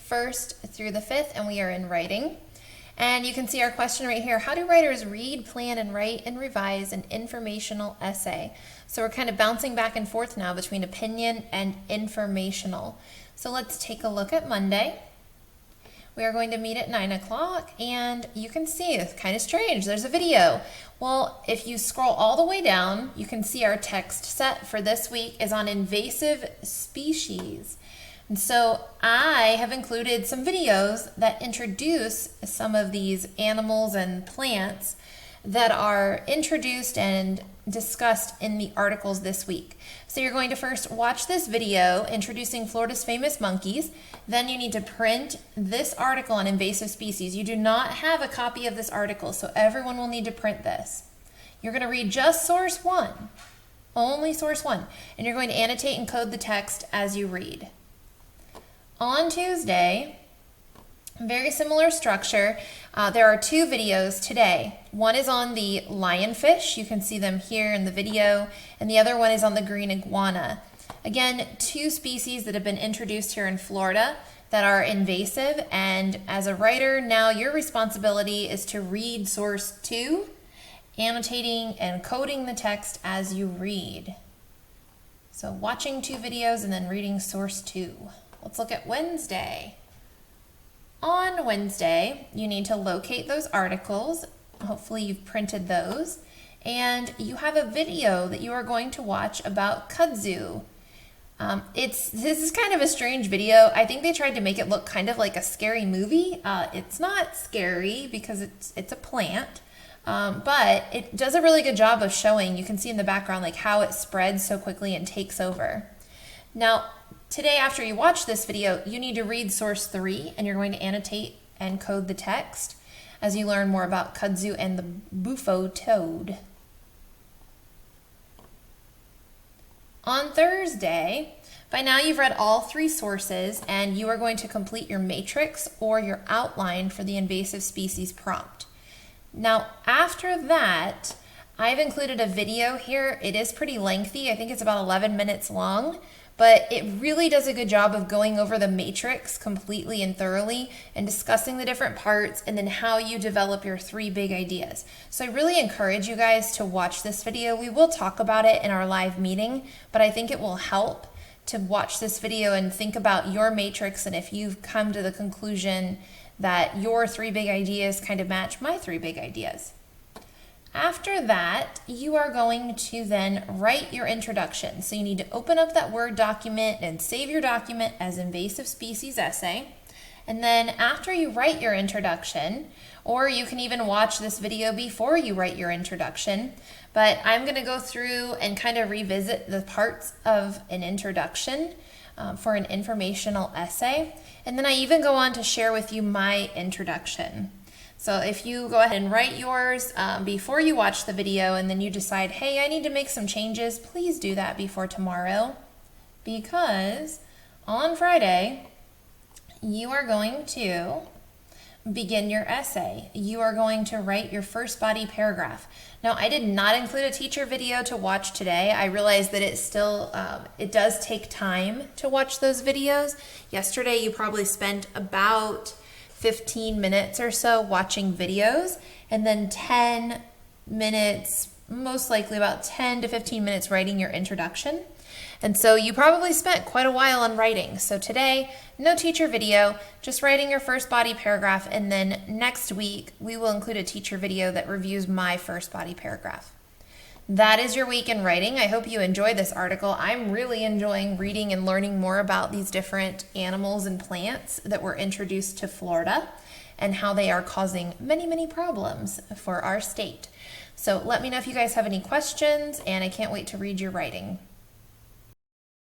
1st through the 5th, and we are in writing. And you can see our question right here. How do writers read, plan, and write and revise an informational essay? So we're kind of bouncing back and forth now between opinion and informational. So let's take a look at Monday. We are going to meet at 9 o'clock, and you can see it's kind of strange. There's a video. Well, if you scroll all the way down, you can see our text set for this week is on invasive species. And so I have included some videos that introduce some of these animals and plants that are introduced and discussed in the articles this week. So you're going to first watch this video introducing Florida's famous monkeys. Then you need to print this article on invasive species. You do not have a copy of this article, so everyone will need to print this. You're going to read just source 1, only source 1, and you're going to annotate and code the text as you read. On Tuesday, very similar structure. There are 2 videos today. One is on the lionfish. You can see them here in the video. And the other one is on the green iguana. Again, 2 species that have been introduced here in Florida that are invasive. And as a writer, now your responsibility is to read source 2, annotating and coding the text as you read. So watching 2 videos and then reading source 2. Let's look at Wednesday. On Wednesday, you need to locate those articles. Hopefully you've printed those. And you have a video that you are going to watch about kudzu. This is kind of a strange video. I think they tried to make it look kind of like a scary movie. It's not scary because it's a plant. But it does a really good job of showing, you can see in the background, like how it spreads so quickly and takes over. Now, today after you watch this video, you need to read source 3, and you're going to annotate and code the text as you learn more about kudzu and the bufo toad. On Thursday, by now you've read all 3 sources, and you are going to complete your matrix or your outline for the invasive species prompt. Now, after that, I've included a video here. It is pretty lengthy. I think it's about 11 minutes long. But it really does a good job of going over the matrix completely and thoroughly and discussing the different parts and then how you develop your 3 big ideas. So I really encourage you guys to watch this video. We will talk about it in our live meeting, but I think it will help to watch this video and think about your matrix, and if you've come to the conclusion that your 3 big ideas kind of match my 3 big ideas. After that, you are going to then write your introduction. So you need to open up that Word document and save your document as invasive species essay. And then after you write your introduction, or you can even watch this video before you write your introduction, but I'm going to go through and kind of revisit the parts of an introduction for an informational essay. And then I even go on to share with you my introduction. So if you go ahead and write yours before you watch the video, and then you decide, hey, I need to make some changes, please do that before tomorrow, because on Friday, you are going to begin your essay. You are going to write your first body paragraph. Now, I did not include a teacher video to watch today. I realized that it does take time to watch those videos. Yesterday, you probably spent about 15 minutes or so watching videos, and then 10 minutes, most likely about 10 to 15 minutes writing your introduction. And so you probably spent quite a while on writing. So today, no teacher video, just writing your first body paragraph, and then next week we will include a teacher video that reviews my first body paragraph. That is your week in writing. I hope you enjoyed this article. I'm really enjoying reading and learning more about these different animals and plants that were introduced to Florida and how they are causing many, many problems for our state. So let me know if you guys have any questions, and I can't wait to read your writing.